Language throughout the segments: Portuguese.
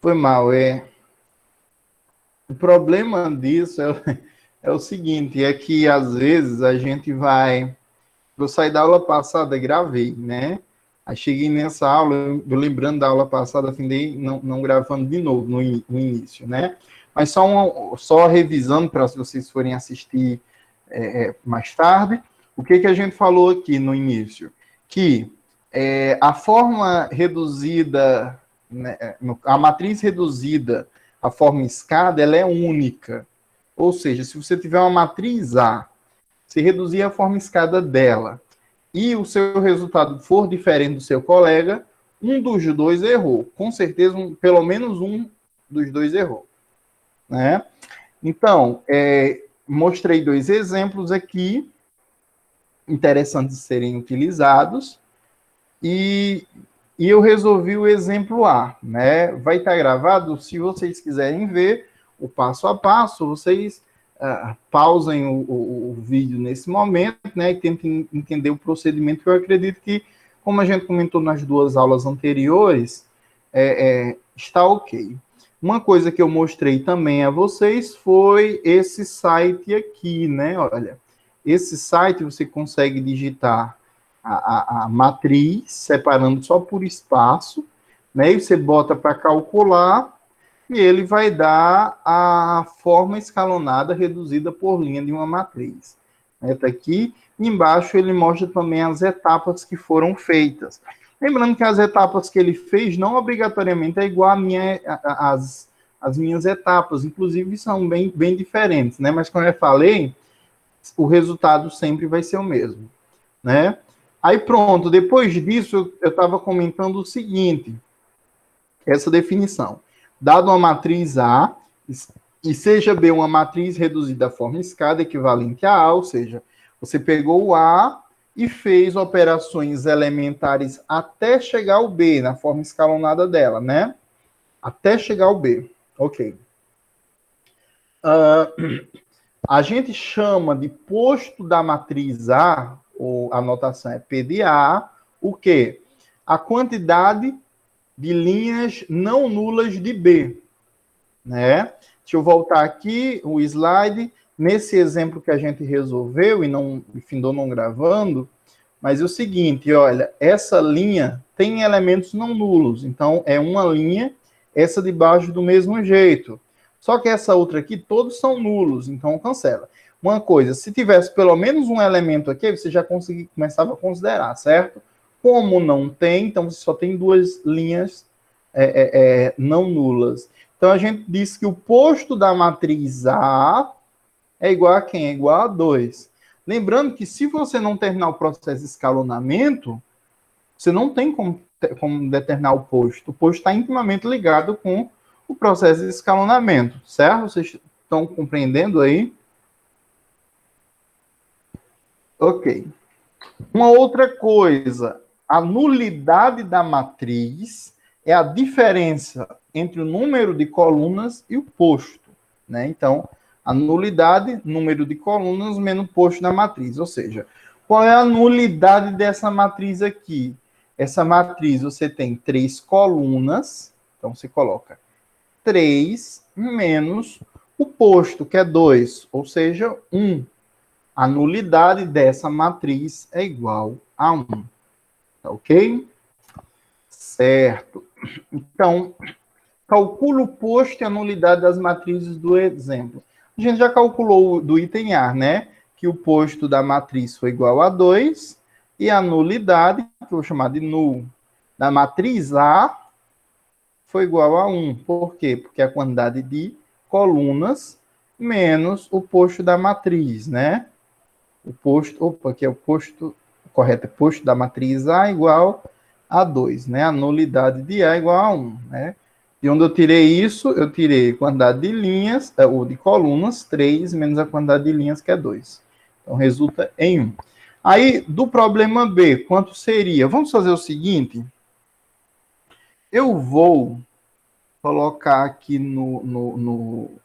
Foi mal, o problema disso é o seguinte, é que às vezes a gente vai... Eu saí da aula passada, gravei, né? Aí cheguei nessa aula, eu lembrando da aula passada, findei não gravando de novo no início, né? Mas só revisando para se vocês forem assistir mais tarde, o que a gente falou aqui no início? Que a forma reduzida, né, a matriz reduzida, a forma escada, ela é única. Ou seja, se você tiver uma matriz A, se reduzir a forma escada dela e o seu resultado for diferente do seu colega, um dos dois errou. Com certeza, pelo menos um dos dois errou. Né? Então, mostrei 2 exemplos aqui, interessantes de serem utilizados, e eu resolvi o exemplo A. Né? Vai estar gravado, se vocês quiserem ver o passo a passo, vocês pausem o vídeo nesse momento, né, e tentem entender o procedimento, que eu acredito que, como a gente comentou nas 2 aulas anteriores, está ok. Uma coisa que eu mostrei também a vocês foi esse site aqui, né, olha, esse site você consegue digitar a matriz, separando só por espaço, né, e você bota para calcular, e ele vai dar a forma escalonada reduzida por linha de uma matriz. Está aqui. Embaixo ele mostra também as etapas que foram feitas. Lembrando que as etapas que ele fez não obrigatoriamente é igual as minhas etapas, inclusive são bem diferentes, né? Mas como eu falei, o resultado sempre vai ser o mesmo, né? Aí pronto, depois disso eu estava comentando o seguinte, essa definição. Dado uma matriz A, e seja B uma matriz reduzida à forma escada, equivalente a A, ou seja, você pegou o A e fez operações elementares até chegar ao B, na forma escalonada dela, né? Até chegar ao B. Ok. A gente chama de posto da matriz A, ou a notação é P de A, o quê? A quantidade de linhas não nulas de B, né? Deixa eu voltar aqui, o slide, nesse exemplo que a gente resolveu e findou não gravando, mas é o seguinte, olha, essa linha tem elementos não nulos, então é uma linha, essa de baixo do mesmo jeito. Só que essa outra aqui, todos são nulos, então cancela. Uma coisa, se tivesse pelo menos um elemento aqui, você já começava a considerar, certo? Como não tem, então você só tem 2 linhas não nulas. Então a gente diz que o posto da matriz A é igual a quem? É igual a 2. Lembrando que se você não terminar o processo de escalonamento, você não tem como determinar o posto. O posto está intimamente ligado com o processo de escalonamento, certo? Vocês estão compreendendo aí? Ok. Uma outra coisa, a nulidade da matriz é a diferença entre o número de colunas e o posto, né? Então, a nulidade, número de colunas menos posto da matriz. Ou seja, qual é a nulidade dessa matriz aqui? Essa matriz você tem 3 colunas, então você coloca 3 menos o posto, que é 2, ou seja, 1. A nulidade dessa matriz é igual a 1. Tá ok? Certo. Então, calcula o posto e a nulidade das matrizes do exemplo. A gente já calculou do item A, né? Que o posto da matriz foi igual a 2 e a nulidade, que eu vou chamar de null, da matriz A foi igual a 1. Por quê? Porque a quantidade de colunas menos o posto da matriz, né? O posto, aqui é o posto, correto, é posto da matriz A igual a 2, né? A nulidade de A igual a 1, né? E onde eu tirei isso, eu tirei a quantidade de linhas, ou de colunas, 3, menos a quantidade de linhas, que é 2. Então, resulta em 1. Aí, do problema B, quanto seria? Vamos fazer o seguinte. Eu vou colocar aqui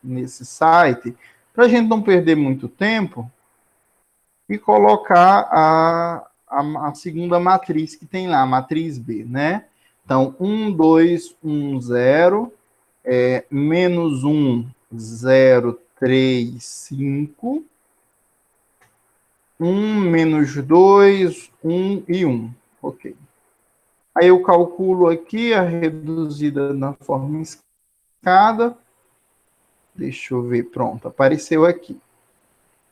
nesse site, para a gente não perder muito tempo, e colocar a segunda matriz que tem lá, a matriz B, né? Então, 1, 2, 1, 0, Menos 1, 0, 3, 5. 1, menos 2, 1 e 1. Ok. Aí eu calculo aqui a reduzida na forma escada. Deixa eu ver, pronto, apareceu aqui.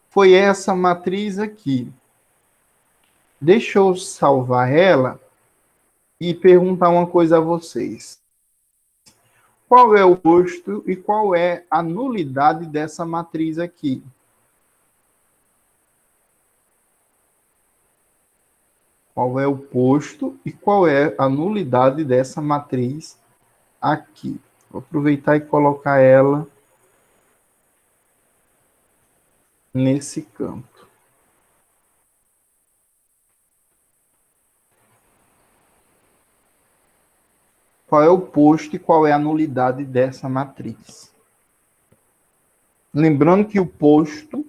Foi essa matriz aqui. Deixa eu salvar ela e perguntar uma coisa a vocês. Qual é o posto e qual é a nulidade dessa matriz aqui? Qual é o posto e qual é a nulidade dessa matriz aqui? Vou aproveitar e colocar ela nesse campo. Qual é o posto e qual é a nulidade dessa matriz? Lembrando que o posto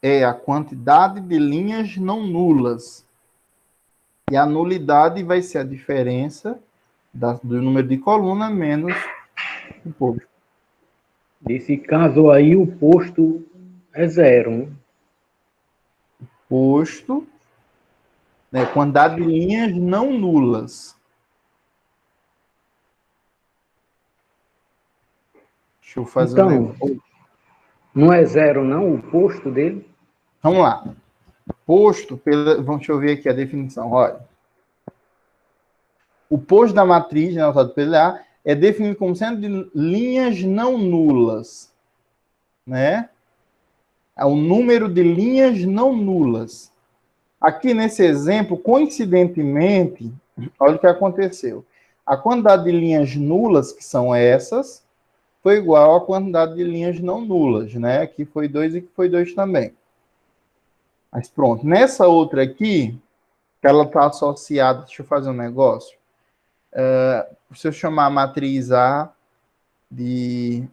é a quantidade de linhas não nulas. E a nulidade vai ser a diferença do número de coluna menos o posto. Nesse caso aí, o posto é 0, né? Posto, né, quantidade de linhas não nulas. Deixa eu fazer um negócio. Não é 0, não, o posto dele? Vamos lá. Posto, deixa eu ver aqui a definição. Olha. O posto da matriz, né, PLA, é definido como sendo de linhas não nulas. Né? É o número de linhas não nulas. Aqui nesse exemplo, coincidentemente, olha o que aconteceu. A quantidade de linhas nulas, que são essas, foi igual à quantidade de linhas não nulas, né? Aqui foi 2 e aqui foi 2 também. Mas pronto. Nessa outra aqui, que ela está associada, deixa eu fazer um negócio. Se eu chamar a matriz A de...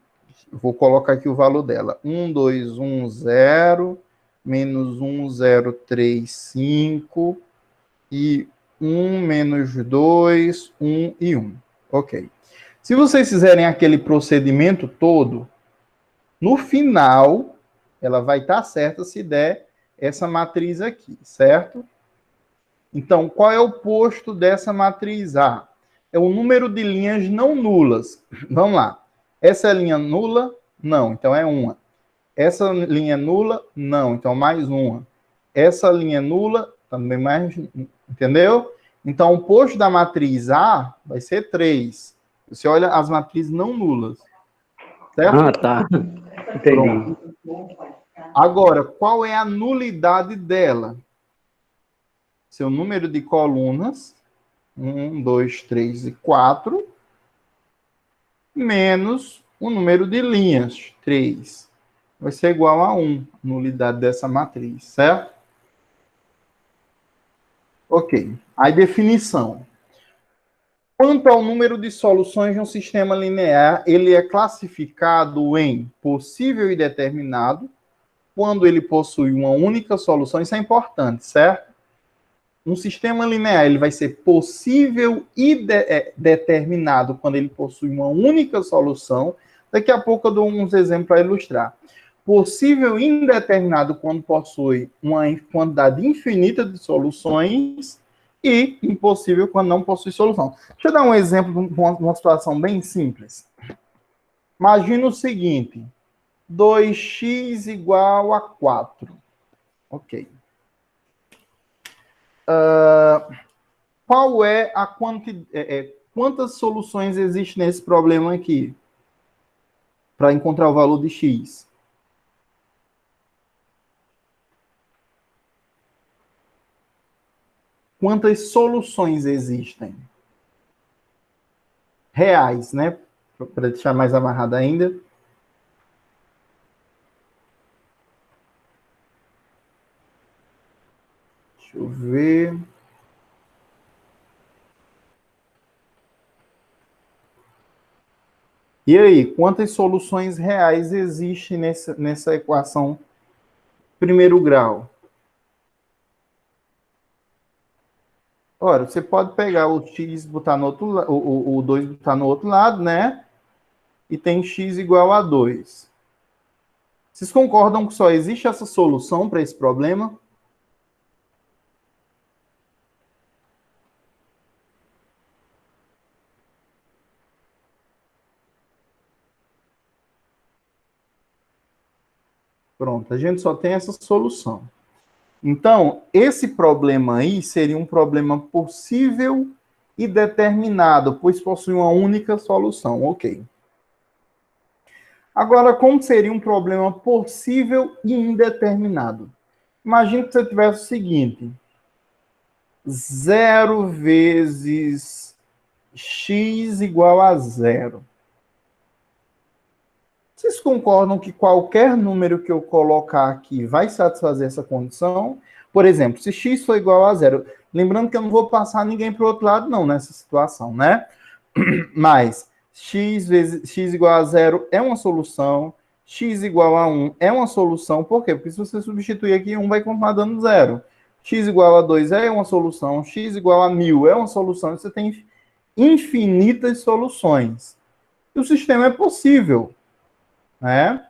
Vou colocar aqui o valor dela. 1, 2, 1, 0, menos 1, 0, 3, 5, e 1, menos 2, 1 e 1. Ok. Se vocês fizerem aquele procedimento todo, no final, ela vai estar certa se der essa matriz aqui, certo? Então, qual é o posto dessa matriz A? É o número de linhas não nulas. Vamos lá. Essa é a linha nula? Não, então é uma. Essa linha nula? Não, então mais uma. Essa linha nula? Também mais... Entendeu? Então, o posto da matriz A vai ser 3. Você olha as matrizes não nulas. Certo? Ah, tá. Entendi. Pronto. Agora, qual é a nulidade dela? Seu número de colunas, 1, 2, 3 e 4, menos o número de linhas, 3. Vai ser igual a 1, nulidade dessa matriz, certo? Ok. Aí, definição. Quanto ao número de soluções de um sistema linear, ele é classificado em possível e determinado, quando ele possui uma única solução. Isso é importante, certo? Um sistema linear ele vai ser possível e determinado quando ele possui uma única solução. Daqui a pouco eu dou uns exemplos para ilustrar. Possível e indeterminado quando possui uma quantidade infinita de soluções e impossível quando não possui solução. Deixa eu dar um exemplo de uma situação bem simples. Imagina o seguinte, 2x igual a 4. Ok. Qual é a quantidade... quantas soluções existem nesse problema aqui? Para encontrar o valor de x. Quantas soluções existem? Reais, né? Para deixar mais amarrado ainda. Deixa eu ver. E aí, quantas soluções reais existem nessa equação primeiro grau? Ora, você pode pegar o x e botar no outro lado, o 2 botar no outro lado, né? e tem x igual a 2. Vocês concordam que só existe essa solução para esse problema? Pronto, a gente só tem essa solução. Então, esse problema aí seria um problema possível e determinado, pois possui uma única solução. Ok. Agora, como seria um problema possível e indeterminado? Imagine que você tivesse o seguinte: 0 vezes x igual a 0. Vocês concordam que qualquer número que eu colocar aqui vai satisfazer essa condição? Por exemplo, se x for igual a 0, lembrando que eu não vou passar ninguém para o outro lado não nessa situação, né? Mas x igual a 0 é uma solução, x igual a 1 é uma solução. Por quê? Porque se você substituir aqui, 1 vai continuar dando 0. X igual a 2 é uma solução, x igual a 1000 é uma solução. Você tem infinitas soluções. E o sistema é possível, né?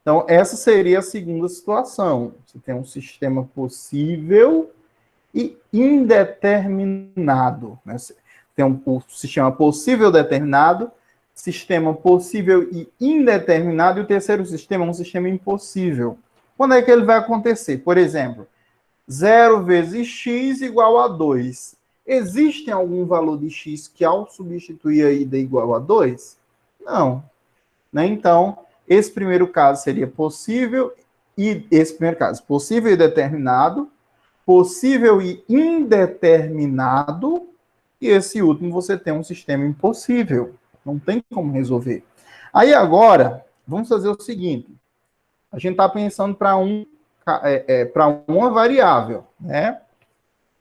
Então, essa seria a segunda situação. Você tem um sistema possível e indeterminado, né? Tem um sistema possível determinado, sistema possível e indeterminado, e o terceiro sistema é um sistema impossível. Quando é que ele vai acontecer? Por exemplo, 0 vezes x igual a 2. Existe algum valor de x que, ao substituir aí, dê igual a 2? Não. Né? Então, esse primeiro caso seria possível, e esse primeiro caso, possível e determinado, possível e indeterminado, e esse último você tem um sistema impossível. Não tem como resolver. Aí agora, vamos fazer o seguinte. A gente está pensando para uma variável, né?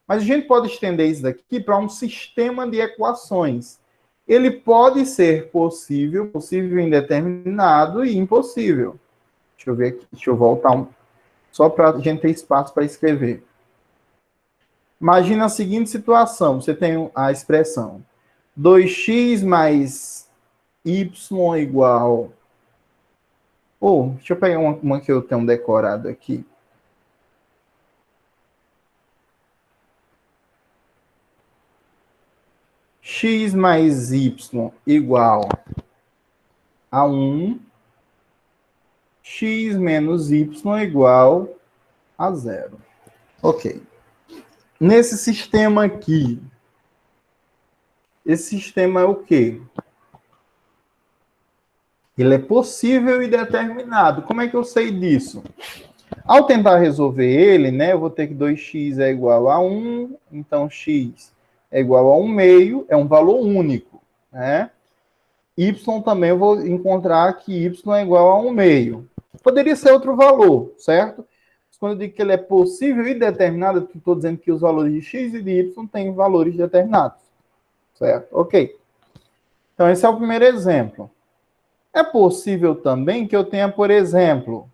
Mas a gente pode estender isso daqui para um sistema de equações. Ele pode ser possível, possível indeterminado e impossível. Deixa eu ver aqui, deixa eu voltar só para a gente ter espaço para escrever. Imagina a seguinte situação, você tem a expressão 2x mais y igual... deixa eu pegar uma que eu tenho decorado aqui. X mais y igual a 1, x menos y igual a 0. Ok. Nesse sistema aqui, esse sistema é o quê? Ele é possível e determinado. Como é que eu sei disso? Ao tentar resolver ele, né, eu vou ter que 2x é igual a 1, então x é igual a 1 meio, é um valor único, né? Y também eu vou encontrar que y é igual a 1 meio. Poderia ser outro valor, certo? Quando eu digo que ele é possível e determinado, eu estou dizendo que os valores de x e de y têm valores determinados, certo? Ok. Então, esse é o primeiro exemplo. É possível também que eu tenha, por exemplo,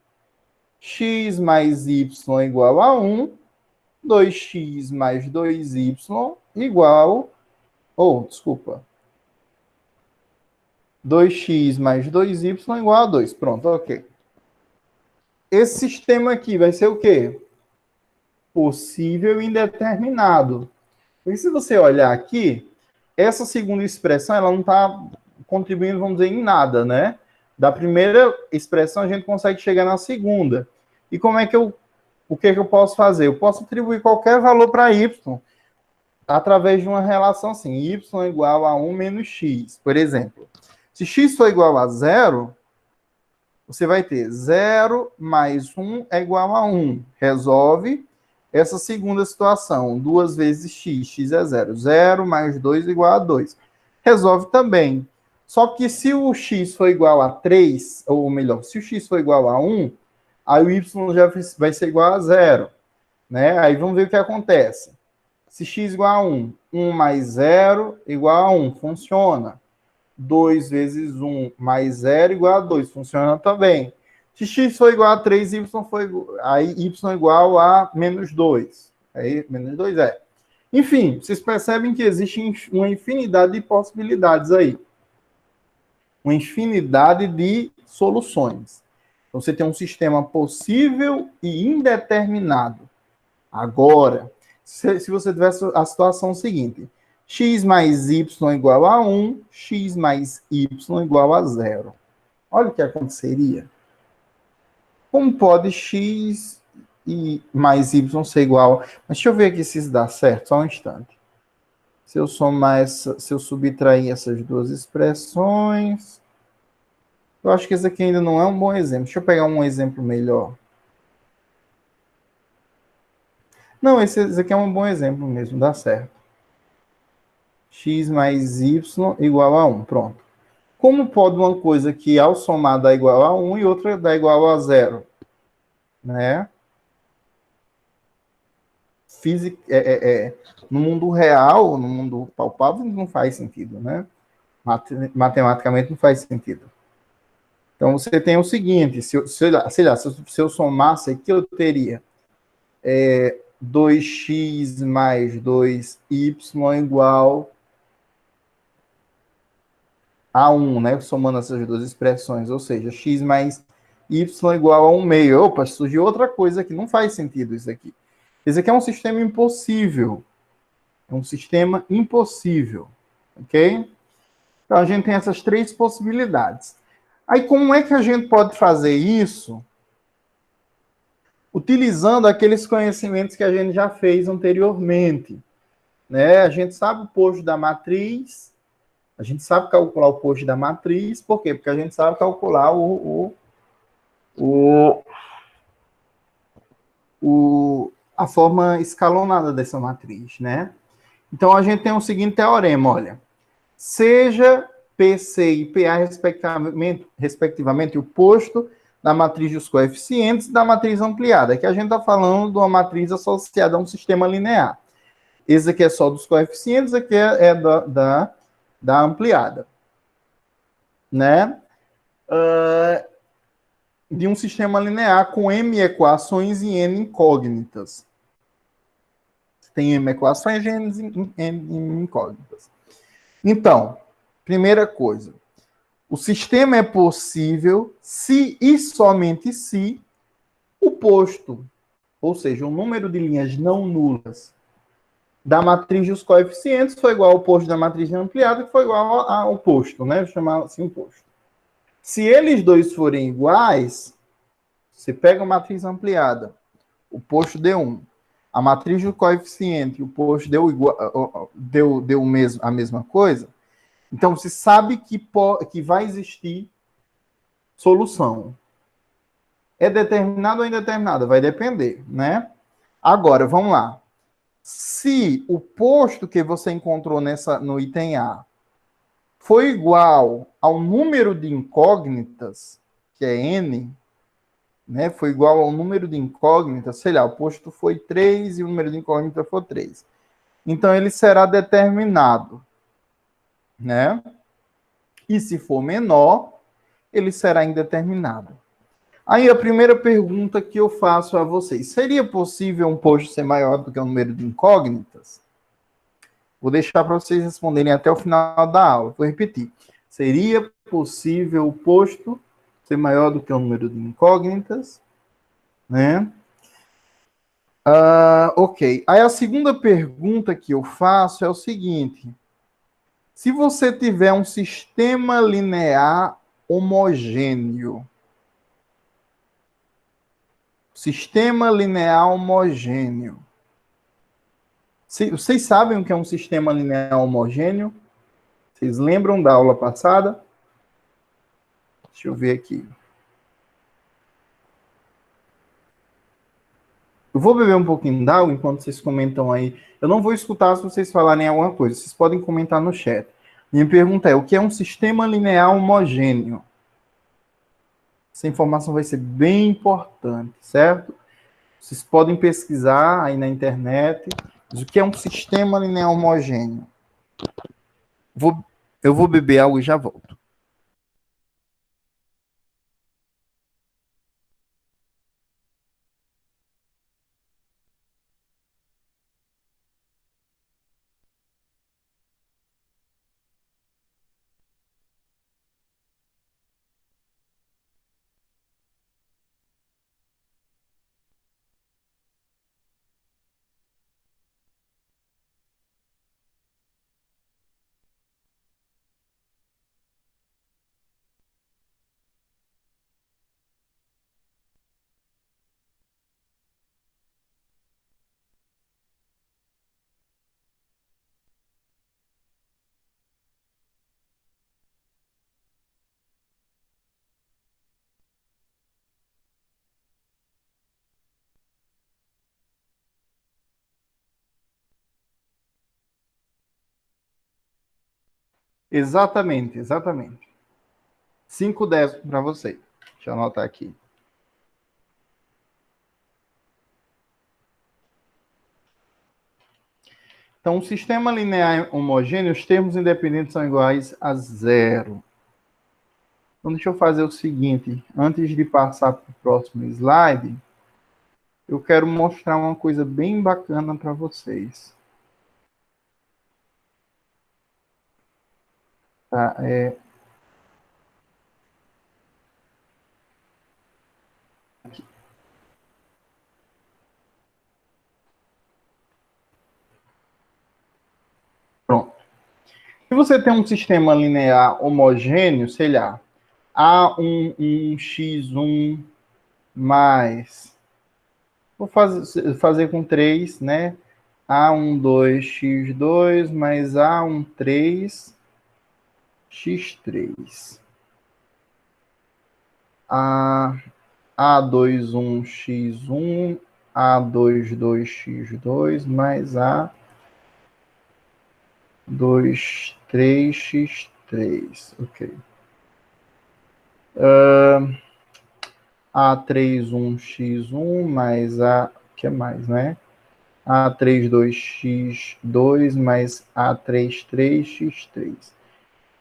x mais y igual a 1, 2x mais 2y igual... 2x mais 2y igual a 2. Pronto, ok. Esse sistema aqui vai ser o quê? Possível e indeterminado. E se você olhar aqui, essa segunda expressão, ela não está contribuindo, vamos dizer, em nada, né? Da primeira expressão, a gente consegue chegar na segunda. E como é que o que eu posso fazer? Eu posso atribuir qualquer valor para y, através de uma relação assim, y igual a 1 menos x, por exemplo. Se x for igual a 0, você vai ter 0 mais 1 é igual a 1. Resolve essa segunda situação. 2 vezes x, x é 0. 0 mais 2 igual a 2. Resolve também. Só que se o x for igual a 3, ou melhor, se o x for igual a 1, aí o y já vai ser igual a 0. Né? Aí vamos ver o que acontece. Se x igual a 1, 1 mais 0 igual a 1, funciona. 2 vezes 1 mais 0 igual a 2, funciona também. Se x for igual a 3, aí y igual a menos 2. Aí, menos 2 é. Enfim, vocês percebem que existe uma infinidade de possibilidades aí. uma infinidade de soluções. Então, você tem um sistema possível e indeterminado. Agora, se você tivesse a situação seguinte, x mais y igual a 1, x mais y igual a 0. Olha o que aconteceria. Como pode x e mais y ser igual? Mas deixa eu ver aqui se isso dá certo, só um instante. Se eu somar se eu subtrair essas duas expressões, eu acho que esse aqui ainda não é um bom exemplo. Deixa eu pegar um exemplo melhor. Não, esse aqui é um bom exemplo mesmo, dá certo. X mais y igual a 1, pronto. Como pode uma coisa que ao somar dá igual a 1 e outra dá igual a 0? Né? Física, no mundo real, no mundo palpável, não faz sentido, né? Matematicamente não faz sentido. Então você tem o seguinte: se eu somasse aqui, eu teria 2x mais 2y igual a 1, né? Somando essas duas expressões, ou seja, x mais y igual a 1 meio. Opa, surgiu outra coisa que não faz sentido isso aqui. Esse aqui é um sistema impossível. É um sistema impossível, ok? Então a gente tem essas três possibilidades. Aí como é que a gente pode fazer isso? Utilizando aqueles conhecimentos que a gente já fez anteriormente, né? A gente sabe o posto da matriz, a gente sabe calcular o posto da matriz, por quê? Porque a gente sabe calcular a forma escalonada dessa matriz, né? Então a gente tem o seguinte teorema, olha. Seja PC e PA, respectivamente, o posto da matriz dos coeficientes da matriz ampliada, que a gente está falando de uma matriz associada a um sistema linear. Esse aqui é só dos coeficientes, aqui é da ampliada. Né? De um sistema linear com M equações e N incógnitas. Tem M equações e N incógnitas. Então, primeira coisa, o sistema é possível se e somente se o posto, ou seja, o número de linhas não nulas da matriz dos coeficientes foi igual ao posto da matriz ampliada, que foi igual ao posto, né? Vou chamar assim o posto. Se eles dois forem iguais, você pega a matriz ampliada, o posto deu 1. A matriz do coeficiente, o posto deu igual, deu mesmo, a mesma coisa. Então, você sabe que vai existir solução. É determinado ou indeterminado? Vai depender, né? Agora, vamos lá. Se o posto que você encontrou no item A foi igual ao número de incógnitas, que é N, né? Foi igual ao número de incógnitas, sei lá, o posto foi 3 e o número de incógnitas foi 3. Então, ele será determinado, né? E se for menor, ele será indeterminado. Aí a primeira pergunta que eu faço a vocês: seria possível um posto ser maior do que o número de incógnitas? Vou deixar para vocês responderem até o final da aula. Vou repetir. Seria possível o posto ser maior do que o número de incógnitas? Né? Ok. Aí a segunda pergunta que eu faço é o seguinte: se você tiver um sistema linear homogêneo, sistema linear homogêneo, vocês sabem o que é um sistema linear homogêneo? Vocês lembram da aula passada? Deixa eu ver aqui. Eu vou beber um pouquinho d'água enquanto vocês comentam aí. Eu não vou escutar se vocês falarem alguma coisa. Vocês podem comentar no chat. Minha pergunta é: o que é um sistema linear homogêneo? Essa informação vai ser bem importante, certo? Vocês podem pesquisar aí na internet o que é um sistema linear homogêneo. Eu vou beber água e já volto. Exatamente, exatamente. 5/10 para você. Deixa eu anotar aqui. Então, um sistema linear homogêneo, os termos independentes são iguais a zero. Então, deixa eu fazer o seguinte. Antes de passar para o próximo slide, eu quero mostrar uma coisa bem bacana para vocês. Tá? Pronto. Se você tem um sistema linear homogêneo, sei lá, A11 x1 mais... Vou fazer com 3, né? A12 x2 mais A13 x3. A21 x1, A22 x2 mais A23 x3. Ok. A31 x1 mais que mais, né? A32 x2 mais A33 x3.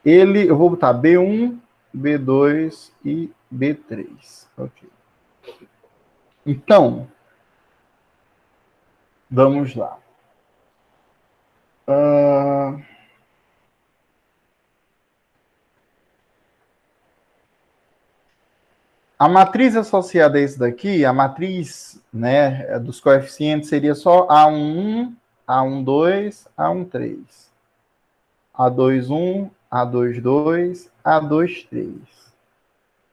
Eu vou botar B1, B2 e B3. Ok. Então, vamos lá. A matriz associada a esse daqui, a matriz, né, dos coeficientes seria só A11, A12, A13. A21, A22, A23.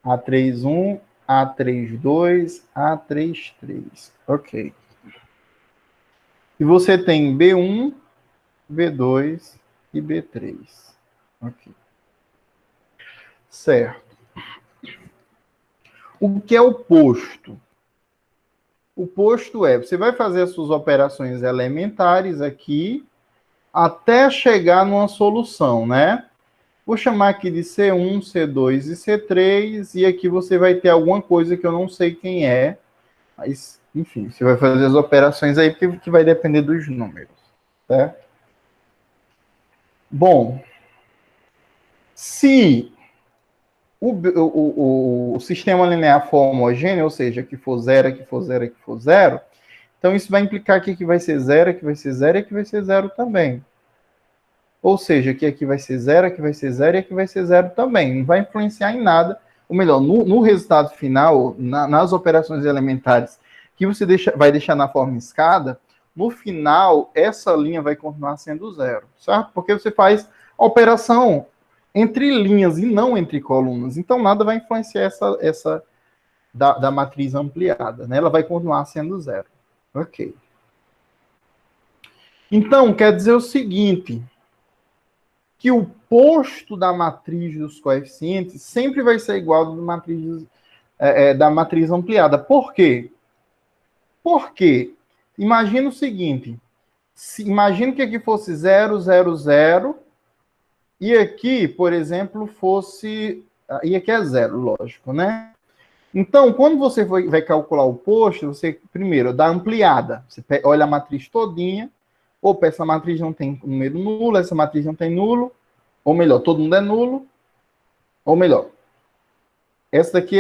A31, A32, A33. Ok. E você tem B1, B2 e B3. Ok. Certo. O que é o posto? O posto você vai fazer as suas operações elementares aqui até chegar numa solução, né? Vou chamar aqui de C1, C2 e C3, e aqui você vai ter alguma coisa que eu não sei quem é, mas, enfim, você vai fazer as operações aí, porque vai depender dos números, certo? Bom, se o sistema linear for homogêneo, ou seja, que for zero, que for zero, que for zero, então isso vai implicar que aqui vai ser zero, aqui vai ser zero e aqui vai ser zero também. Ou seja, que aqui vai ser zero, aqui vai ser zero e aqui vai ser zero também. Não vai influenciar em nada. Ou melhor, no resultado final, nas operações elementares que você vai deixar na forma escada, no final, essa linha vai continuar sendo zero, certo? Porque você faz a operação entre linhas e não entre colunas. Então, nada vai influenciar essa da matriz ampliada, né? Ela vai continuar sendo zero. Ok. Então, quer dizer o seguinte, que o posto da matriz dos coeficientes sempre vai ser igual ao da matriz ampliada. Por quê? Porque, imagina o seguinte, imagina que aqui fosse 0, 0, 0, e aqui, por exemplo, fosse... E aqui é zero, lógico, né? Então, quando você vai calcular o posto, você primeiro dá ampliada. Você olha a matriz todinha. Opa, essa matriz não tem número nulo, essa matriz não tem nulo. Ou melhor, todo mundo é nulo. Ou melhor, essa daqui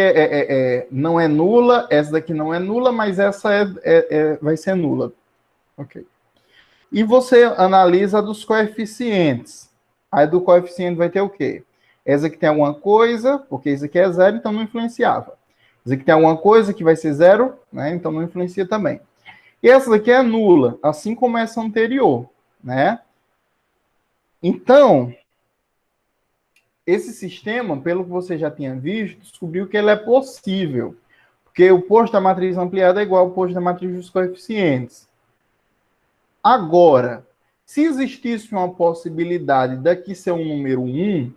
não é nula, essa daqui não é nula, mas essa vai ser nula. Ok. E você analisa dos coeficientes. Aí do coeficiente vai ter o quê? Essa aqui tem alguma coisa, porque isso aqui é zero, então não influenciava. Essa aqui tem alguma coisa que vai ser zero, né? Então não influencia também. E essa daqui é nula, assim como essa anterior, né? Então, esse sistema, pelo que você já tinha visto, descobriu que ele é possível. Porque o posto da matriz ampliada é igual ao posto da matriz dos coeficientes. Agora, se existisse uma possibilidade daqui ser um número 1,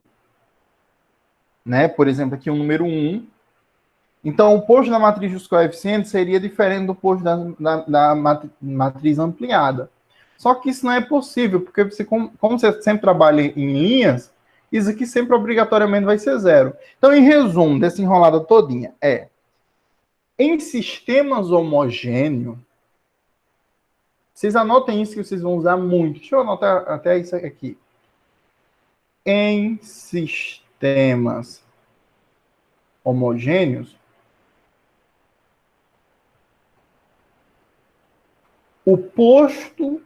né? Por exemplo, aqui um número 1. Então, o posto da matriz dos coeficientes seria diferente do posto da matriz ampliada. Só que isso não é possível, porque você, como você sempre trabalha em linhas, Isso aqui sempre obrigatoriamente vai ser zero. Então, em resumo dessa enrolada todinha, em sistemas homogêneos, vocês anotem isso que vocês vão usar muito. Deixa eu anotar até isso aqui. Em sistemas homogêneos, o posto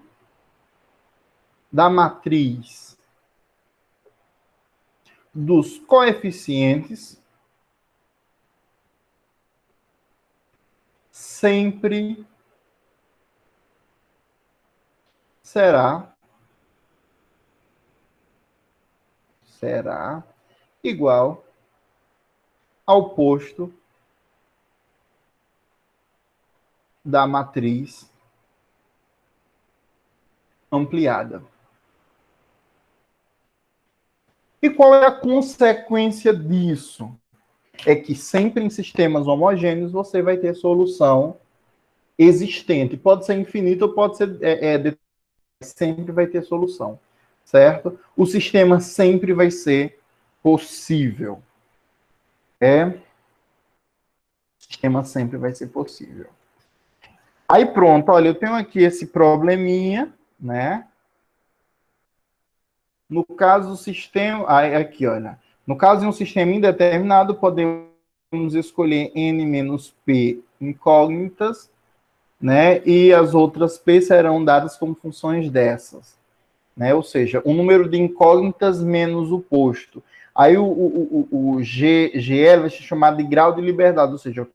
da matriz dos coeficientes sempre será igual ao posto da matriz ampliada. E qual é a consequência disso? É que sempre em sistemas homogêneos você vai ter solução existente. Pode ser infinita ou pode ser... sempre vai ter solução, certo? O sistema sempre vai ser possível. O sistema sempre vai ser possível. Aí pronto, olha, eu tenho aqui esse probleminha, né? No caso do sistema... aqui, olha. No caso de um sistema indeterminado, podemos escolher n menos p incógnitas, né? E as outras p serão dadas como funções dessas, né? Ou seja, o número de incógnitas menos o posto. Aí o GL vai ser chamado de grau de liberdade, ou seja,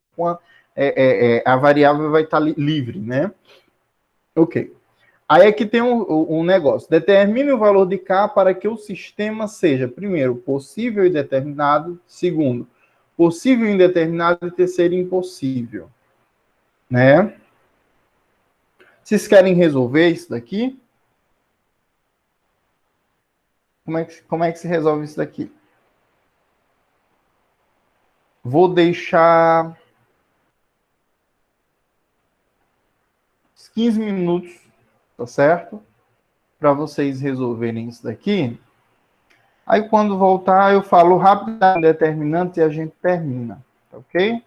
a variável vai estar livre, né? Ok. Aí aqui tem um negócio. Determine o valor de K para que o sistema seja, primeiro, possível e determinado, segundo, possível e indeterminado, e terceiro, impossível, né? Vocês querem resolver isso daqui? Como é que se resolve isso daqui? Vou deixar 15 minutos, tá certo? Para vocês resolverem isso daqui. Aí, quando voltar, eu falo rapidamente determinante e a gente termina, tá ok?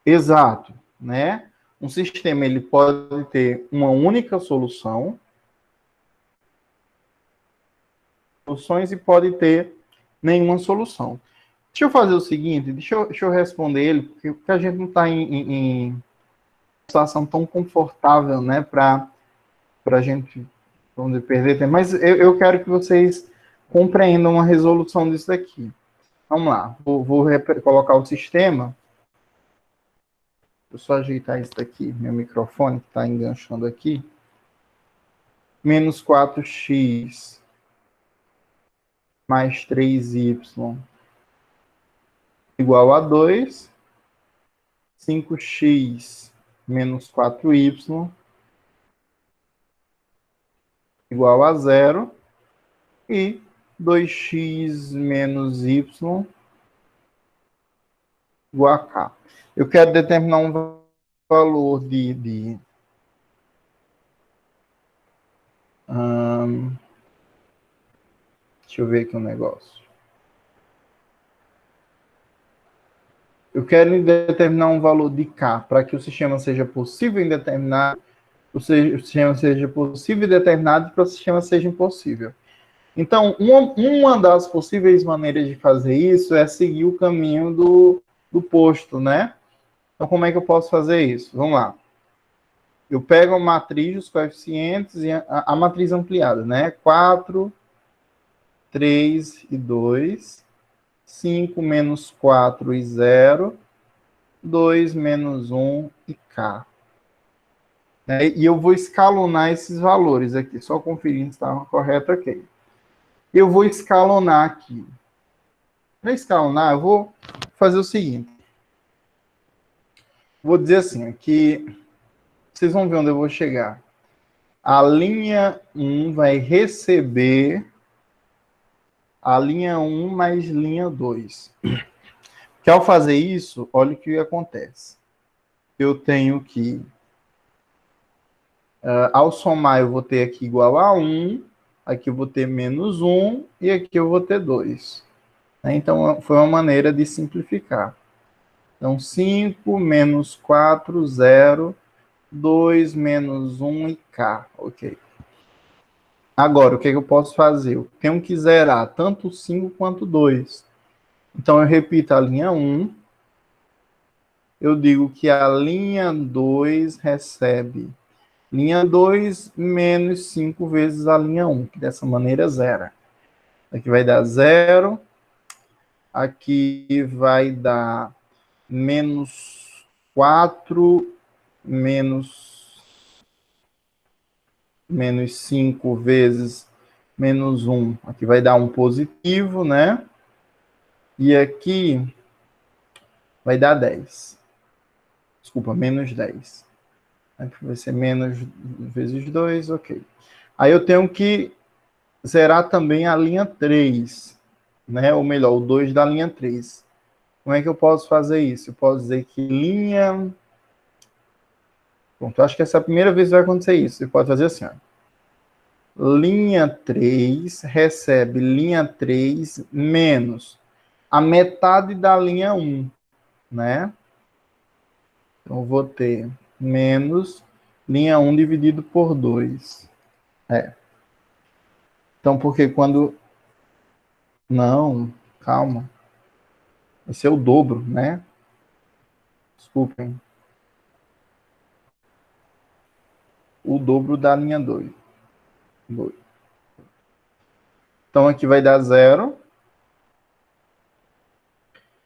Exato, né? Um sistema ele pode ter uma única solução, e pode ter nenhuma solução. Deixa eu fazer o seguinte, deixa eu responder ele, porque a gente não está em situação tão confortável, né, para a gente, vamos dizer, perder tempo. Mas eu quero que vocês compreendam a resolução disso daqui. Vamos lá, vou colocar o sistema. Deixa eu só ajeitar isso daqui, meu microfone que está enganchando aqui. Menos 4x mais 3y igual a 2. 5x menos 4y igual a 0. E 2x menos y igual a k. Eu quero determinar um valor deixa eu ver aqui um negócio. Eu quero determinar um valor de k para que o sistema seja possível e indeterminado, o sistema seja possível e determinado, para o sistema seja impossível. Então, uma das possíveis maneiras de fazer isso é seguir o caminho do posto, né? Então, como é que eu posso fazer isso? Vamos lá. Eu pego a matriz dos coeficientes e a matriz ampliada, né? 4, 3 e 2, 5 menos 4 e 0, 2 menos 1 e K. E eu vou escalonar esses valores aqui, só conferindo se estava correto aqui. Eu vou escalonar aqui. Para escalonar, eu vou fazer o seguinte. Vou dizer assim, que vocês vão ver onde eu vou chegar. A linha 1 vai receber a linha 1 mais linha 2. Que ao fazer isso, olha o que acontece. Eu tenho que, ao somar, eu vou ter aqui igual a 1, aqui eu vou ter menos 1, e aqui eu vou ter 2. Então, foi uma maneira de simplificar. Então, 5 menos 4, 0, 2 menos 1 e K. Ok. Agora, o que eu posso fazer? Eu tenho que zerar tanto 5 quanto 2. Então, eu repito a linha 1. Eu digo que a linha 2 recebe linha 2 menos 5 vezes a linha 1, que dessa maneira zera. Aqui vai dar 0. Aqui vai dar menos 4 menos 5 vezes menos 1. Aqui vai dar um positivo, né? E aqui vai dar 10. Desculpa, menos 10. Aqui vai ser menos vezes 2, ok. Aí eu tenho que zerar também a linha 3, né? Ou melhor, o 2 da linha 3. Como é que eu posso fazer isso? Eu posso dizer que linha... Pronto, eu acho que essa é a primeira vez que vai acontecer isso. Você pode fazer assim, ó. Linha 3 recebe linha 3 menos a metade da linha 1, né? Então, eu vou ter menos linha 1 dividido por 2. Então, porque quando... Não, calma. Vai ser o dobro, né? Desculpem. O dobro da linha 2. Então, aqui vai dar 0.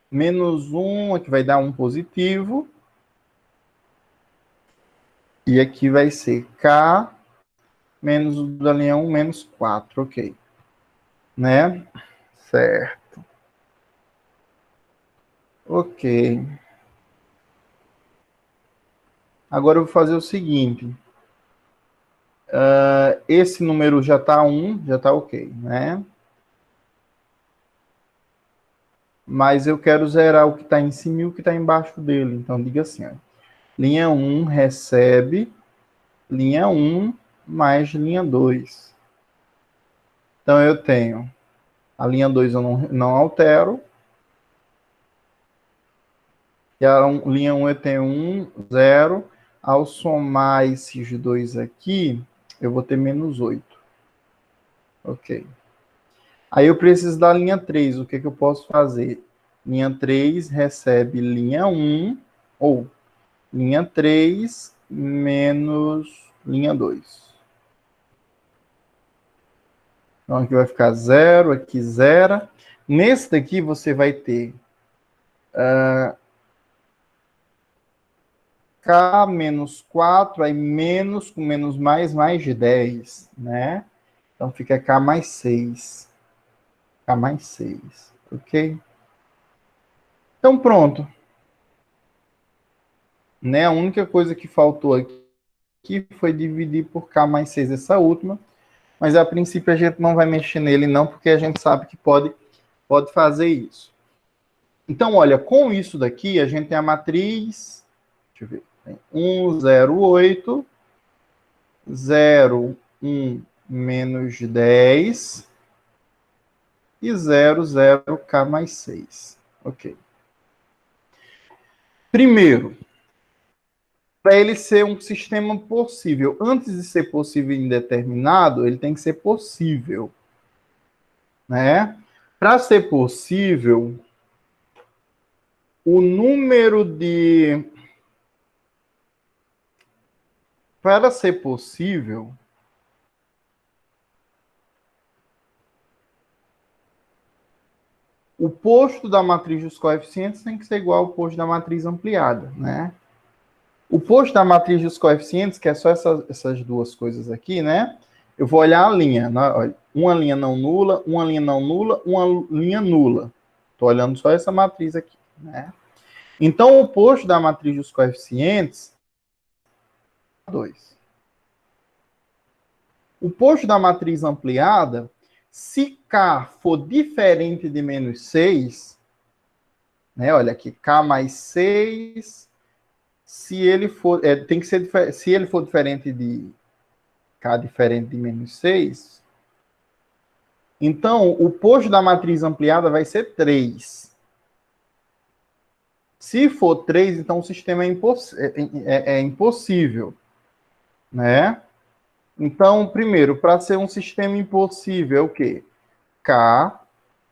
Menos 1, aqui vai dar 1 positivo. E aqui vai ser K menos o da linha 1, menos 4. Ok. Né? Certo. Ok. Agora eu vou fazer o seguinte. Esse número já está 1, já está ok, né? Mas eu quero zerar o que está em cima e o que está embaixo dele. Então, diga assim, ó. Linha 1 recebe linha 1 mais linha 2. Então, eu tenho a linha 2 eu não altero. E a linha 1 eu tenho 1, 0. Ao somar esses dois aqui, eu vou ter menos 8. Ok. Aí eu preciso da linha 3. O que eu posso fazer? Linha 3 recebe linha 1, ou linha 3 menos linha 2. Então aqui vai ficar 0, aqui 0. Nesse daqui você vai ter K menos 4, aí menos com menos mais de 10, né? Então fica K mais 6. K mais 6, ok? Então pronto. Né? A única coisa que faltou aqui foi dividir por K mais 6 essa última. Mas a princípio a gente não vai mexer nele não, porque a gente sabe que pode fazer isso. Então, olha, com isso daqui, a gente tem a matriz, deixa eu ver, tem 1, 0, 8, 0, 1, menos 10, e 0, 0, K mais 6. Ok. Primeiro, para ele ser um sistema possível, antes de ser possível e indeterminado, ele tem que ser possível, né? Para ser possível, o número de... Para ser possível, o posto da matriz dos coeficientes tem que ser igual ao posto da matriz ampliada, né? O posto da matriz dos coeficientes, que é só essas duas coisas aqui, né? Eu vou olhar a linha, né? Olha, uma linha não nula, uma linha não nula, uma linha nula. Estou olhando só essa matriz aqui, né? Então, o posto da matriz dos coeficientes, 2. O posto da matriz ampliada, se K for diferente de menos 6, né? Olha aqui, K mais 6, se ele for, tem que ser, se ele for diferente de K diferente de menos 6, então o posto da matriz ampliada vai ser 3. Se for 3, então o sistema é impossível, né? Então, primeiro, para ser um sistema impossível, é o quê? K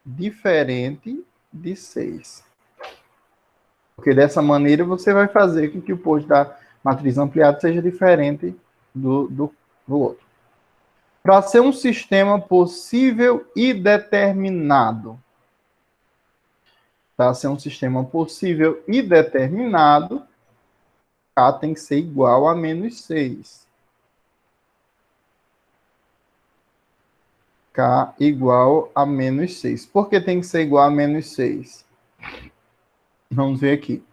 diferente de 6. Porque dessa maneira você vai fazer com que o posto da matriz ampliada seja diferente do outro. Para ser um sistema possível e determinado. Para ser um sistema possível e determinado, K tem que ser igual a menos 6. K igual a menos 6. Por que tem que ser igual a menos 6? Vamos ver aqui.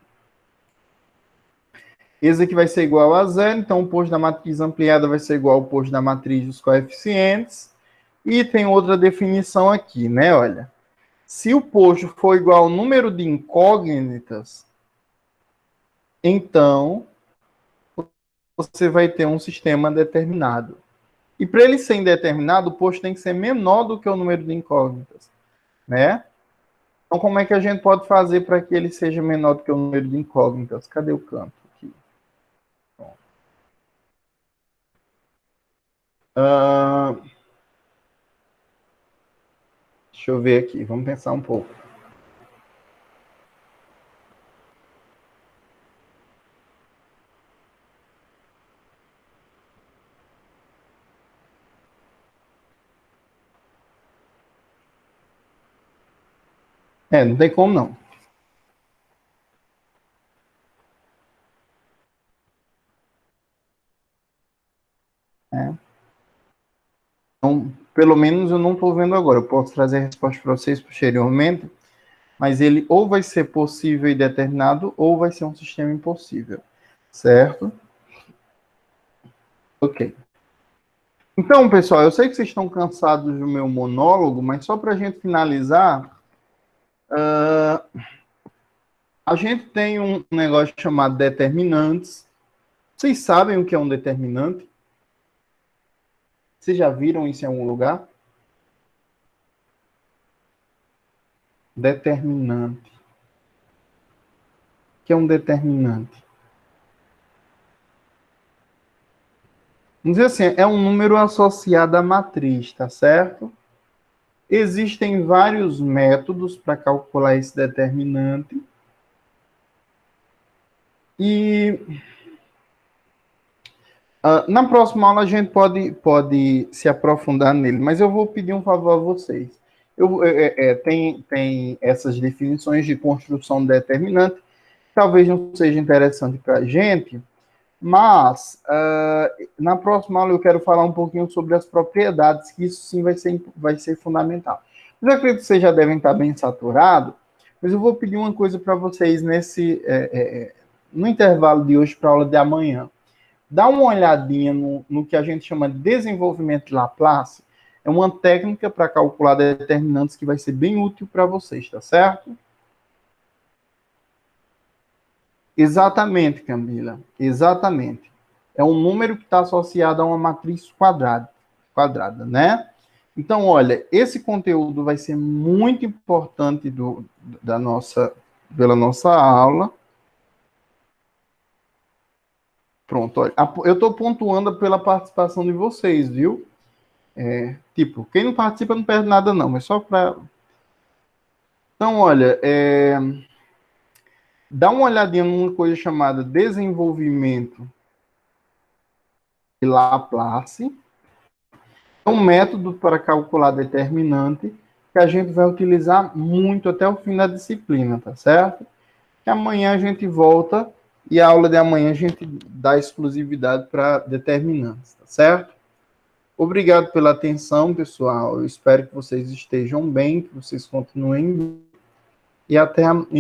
Esse aqui vai ser igual a 0, então o posto da matriz ampliada vai ser igual ao posto da matriz dos coeficientes. E tem outra definição aqui, né? Olha, se o posto for igual ao número de incógnitas, então você vai ter um sistema determinado. E para ele ser indeterminado, o posto tem que ser menor do que o número de incógnitas, né? Então, como é que a gente pode fazer para que ele seja menor do que o número de incógnitas? Cadê o campo aqui? Deixa eu ver aqui, vamos pensar um pouco. Não tem como não. Então, pelo menos eu não estou vendo agora. Eu posso trazer a resposta para vocês posteriormente, mas ele ou vai ser possível e determinado, ou vai ser um sistema impossível. Certo? Ok. Então, pessoal, eu sei que vocês estão cansados do meu monólogo, mas só para a gente finalizar, a gente tem um negócio chamado determinantes. Vocês sabem o que é um determinante? Vocês já viram isso em algum lugar? Determinante. O que é um determinante? Vamos dizer assim, é um número associado à matriz, tá certo? Existem vários métodos para calcular esse determinante. E na próxima aula a gente pode se aprofundar nele, mas eu vou pedir um favor a vocês. Tem essas definições de construção determinante, talvez não seja interessante para a gente, mas na próxima aula eu quero falar um pouquinho sobre as propriedades, que isso sim vai ser fundamental. Eu acredito que vocês já devem estar bem saturados, mas eu vou pedir uma coisa para vocês no intervalo de hoje para a aula de amanhã. Dá uma olhadinha no que a gente chama de desenvolvimento de Laplace. É uma técnica para calcular determinantes que vai ser bem útil para vocês, tá certo? Exatamente, Camila. Exatamente. É um número que está associado a uma matriz quadrada, né? Então, olha, esse conteúdo vai ser muito importante pela nossa aula. Pronto, olha, eu estou pontuando pela participação de vocês, viu? Quem não participa não perde nada, não, mas só para... Então, olha, dá uma olhadinha numa coisa chamada desenvolvimento de Laplace. É um método para calcular determinante que a gente vai utilizar muito até o fim da disciplina, tá certo? Que amanhã a gente volta e a aula de amanhã a gente dá exclusividade para determinantes, tá certo? Obrigado pela atenção, pessoal. Eu espero que vocês estejam bem, que vocês continuem bem. E até